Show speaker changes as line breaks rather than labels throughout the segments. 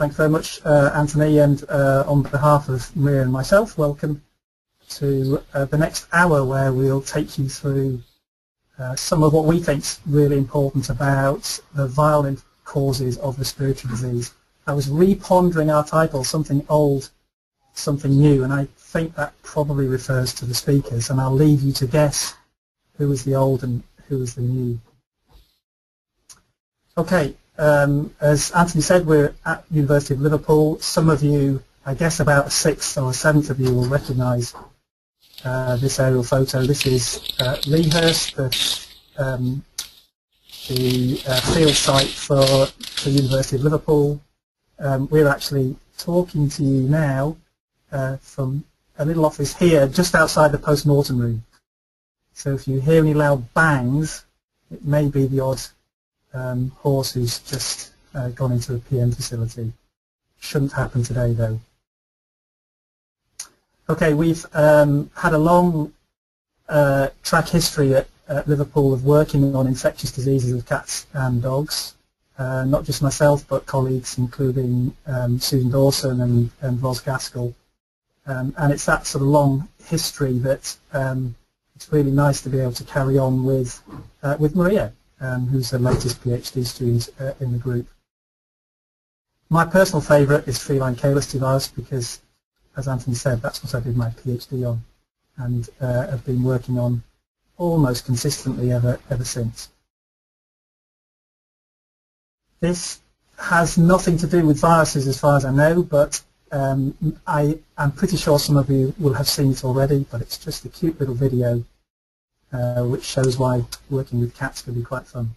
Thanks very much, Anthony, and on behalf of Maria and myself, welcome to the next hour where we'll take you through some of what we think is really important about the violent causes of respiratory disease. I was repondering our title, something old, something new, and I think that probably refers to the speakers, and I'll leave you to guess who was the old and who was the new. Okay, as Anthony said, we're at University of Liverpool. Some of you, I guess about a sixth or a seventh of you, will recognise this aerial photo. This is Leahurst, the field site for the University of Liverpool. We're actually talking to you now from a little office here just outside the post-mortem room. So if you hear any loud bangs, it may be the odd horse who's just gone into the PM facility. Shouldn't happen today though. Okay, we've had a long track history at Liverpool of working on infectious diseases of cats and dogs. Not just myself, but colleagues including Susan Dawson and Ros Gaskell. And it's that sort of long history that it's really nice to be able to carry on with Maria, who's the latest PhD student in the group. My personal favourite is feline calyx virus because, as Anthony said, that's what I did my PhD on, and have been working on almost consistently ever since. This has nothing to do with viruses as far as I know, but I'm pretty sure some of you will have seen it already, but it's just a cute little video which shows why working with cats can be quite fun.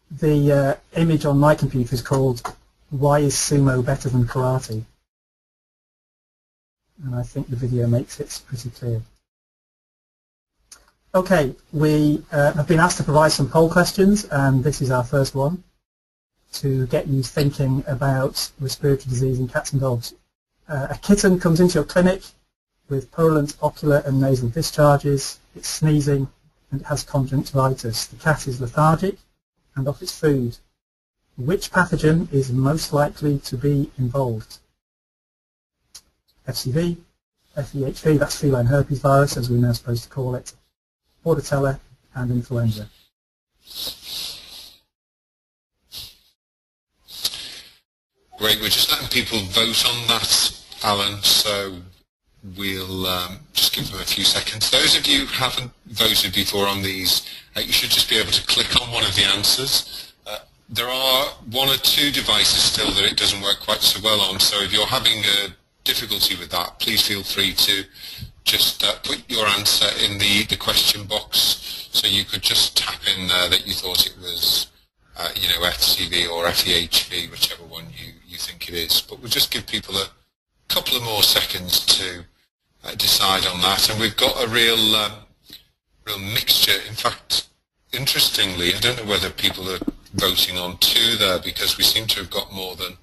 The image on my computer is called "Why is Sumo Better Than Karate?" And I think the video makes it pretty clear. Okay, we have been asked to provide some poll questions, and this is our first one, to get you thinking about respiratory disease in cats and dogs. A kitten comes into your clinic with purulent ocular and nasal discharges, it's sneezing, and it has conjunctivitis. The cat is lethargic and off its food. Which pathogen is most likely to be involved? FCV, FEHV, that's feline herpes virus, as we're now supposed to call it, Bordetella, and influenza.
Great, we're just letting people vote on that, Alan, so we'll just give them a few seconds. Those of you who haven't voted before on these, you should just be able to click on one of the answers. There are one or two devices still that it doesn't work quite so well on, so if you're having a difficulty with that, please feel free to just put your answer in the question box, so you could just tap in there that you thought it was you know, FCV or FEHV, whichever one you think it is. But we'll just give people a couple of more seconds to decide on that. And we've got a real mixture. In fact, interestingly, I don't know whether people are voting on two there, because we seem to have got more than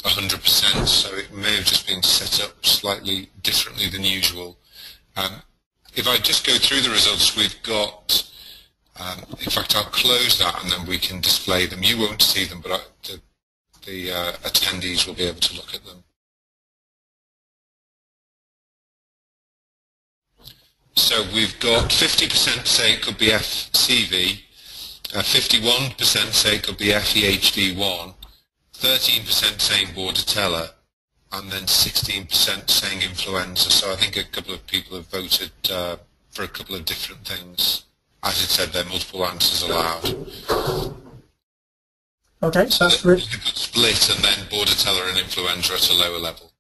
100%, so it may have just been set up slightly differently than usual. If I just go through the results, we've got, in fact, I'll close that and then we can display them. You won't see them, but the attendees will be able to look at them. So we've got 50% say it could be FCV, 51% say it could be FEHV1, 13% saying Bordetella, and then 16% saying influenza. So I think a couple of people have voted for a couple of different things. As it said, there are multiple answers allowed.
Okay,
so
that's really
split, and then Bordetella and influenza at a lower level.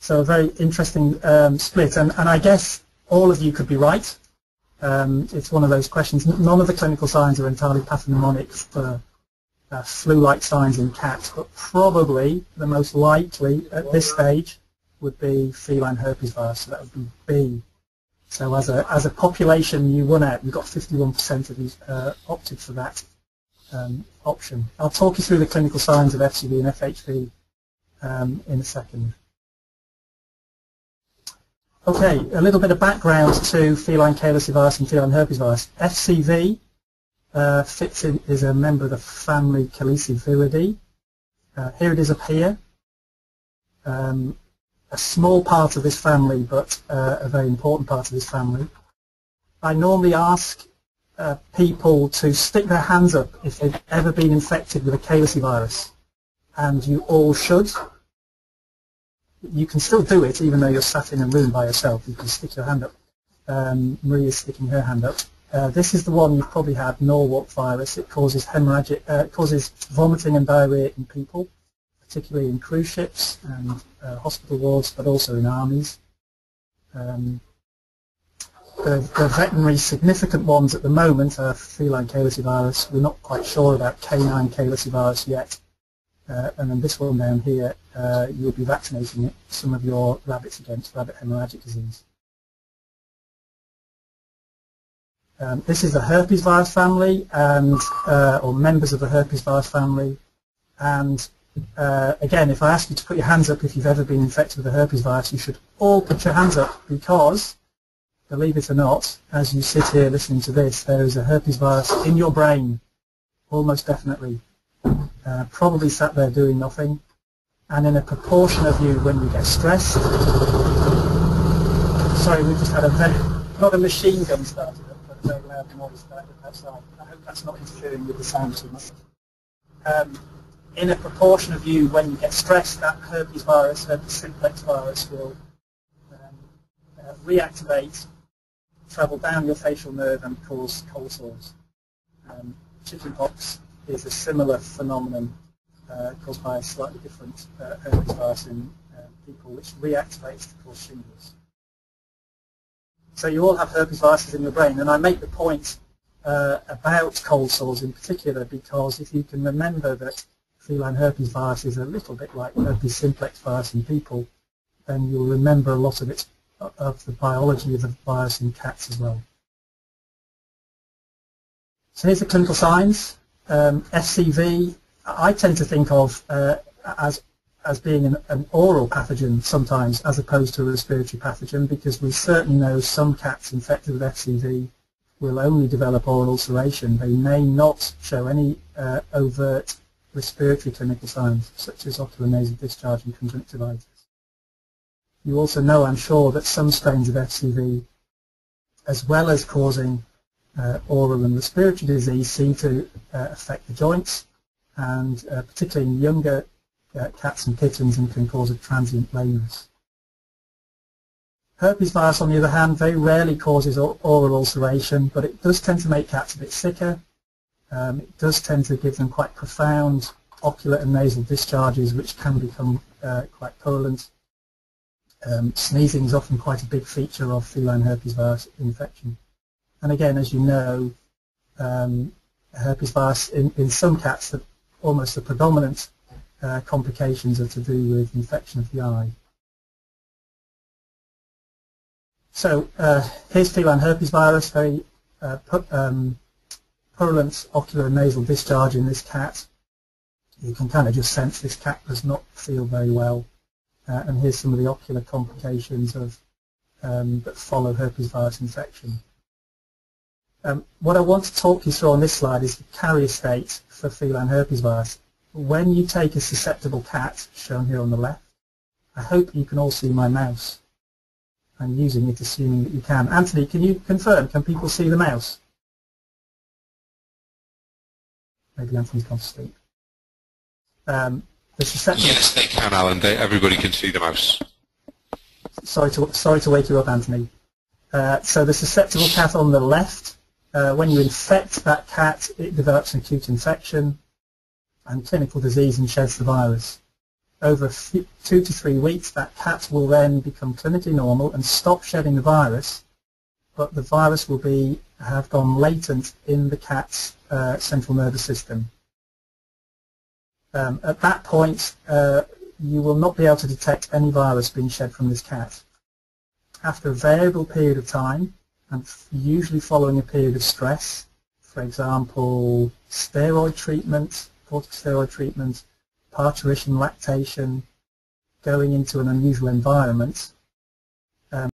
So a very interesting split, and I guess all of you could be right. It's one of those questions. None of the clinical signs are entirely pathognomonic for flu-like signs in cats, but probably the most likely at this stage would be feline herpes virus, so that would be B. So as a population, you won out. You got 51% of you opted for that option. I'll talk you through the clinical signs of FCV and FHV in a second. Okay, a little bit of background to feline calyx virus and feline herpes virus. FCV fits in, is a member of the family Caliciviridae. Here it is up here. A small part of this family, but a very important part of this family. I normally ask people to stick their hands up if they've ever been infected with a calicivirus, and you all should. You can still do it even though you're sat in a room by yourself. You can stick your hand up. Maria's sticking her hand up. This is the one you've probably had, Norwalk virus. It causes hemorrhagic, causes vomiting and diarrhea in people, particularly in cruise ships and hospital wards, but also in armies. The veterinary significant ones at the moment are feline calicivirus. We're not quite sure about canine calicivirus yet. And then this one down here, you'll be vaccinating some of your rabbits against rabbit hemorrhagic disease. This is the herpes virus family, and or members of the herpes virus family. And again, if I ask you to put your hands up if you've ever been infected with the herpes virus, you should all put your hands up, because, believe it or not, as you sit here listening to this, there is a herpes virus in your brain, almost definitely. Probably sat there doing nothing, and in a proportion of you when you get stressed. Sorry, we just had not a machine gun started up, but a very loud noise outside. I hope that's not interfering with the sound too much. In a proportion of you when you get stressed, that herpes virus, herpes simplex virus, will reactivate, travel down your facial nerve and cause cold sores. Chickenpox is a similar phenomenon caused by a slightly different herpes virus in people, which reactivates to cause shingles. So you all have herpes viruses in your brain, and I make the point about cold sores in particular because if you can remember that feline herpes virus is a little bit like herpes simplex virus in people, then you'll remember a lot of it, of the biology of the virus in cats as well. So here's the clinical signs. FCV, I tend to think of as being an oral pathogen sometimes as opposed to a respiratory pathogen, because we certainly know some cats infected with FCV will only develop oral ulceration. They may not show any overt respiratory clinical signs such as ocular nasal discharge and conjunctivitis. You also know, I'm sure, that some strains of FCV, as well as causing oral and respiratory disease, seem to affect the joints, and particularly in younger cats and kittens, and can cause a transient lameness. Herpes virus, on the other hand, very rarely causes oral ulceration, but it does tend to make cats a bit sicker. It does tend to give them quite profound ocular and nasal discharges, which can become quite purulent. Sneezing is often quite a big feature of feline herpes virus infection. And again, as you know, herpes virus in some cats, almost the predominant complications are to do with infection of the eye. So here's feline herpes virus, very purulent ocular and nasal discharge in this cat. You can kind of just sense this cat does not feel very well. And here's some of the ocular complications of that follow herpes virus infection. What I want to talk you through on this slide is the carrier state for feline herpes virus. When you take a susceptible cat, shown here on the left, I hope you can all see my mouse. I'm using it, assuming that you can. Anthony, can you confirm? Can people see the mouse? Maybe Anthony's gone to sleep.
Yes, they can, Alan. Everybody can see the mouse.
Sorry to wake you up, Anthony. So the susceptible cat on the left, when you infect that cat, it develops an acute infection and clinical disease and sheds the virus. Over 2 to 3 weeks, that cat will then become clinically normal and stop shedding the virus, but the virus will have gone latent in the cat's central nervous system. At that point, you will not be able to detect any virus being shed from this cat. After a variable period of time, and usually following a period of stress, for example, steroid treatment, corticosteroid treatment, parturition, lactation, going into an unusual environment,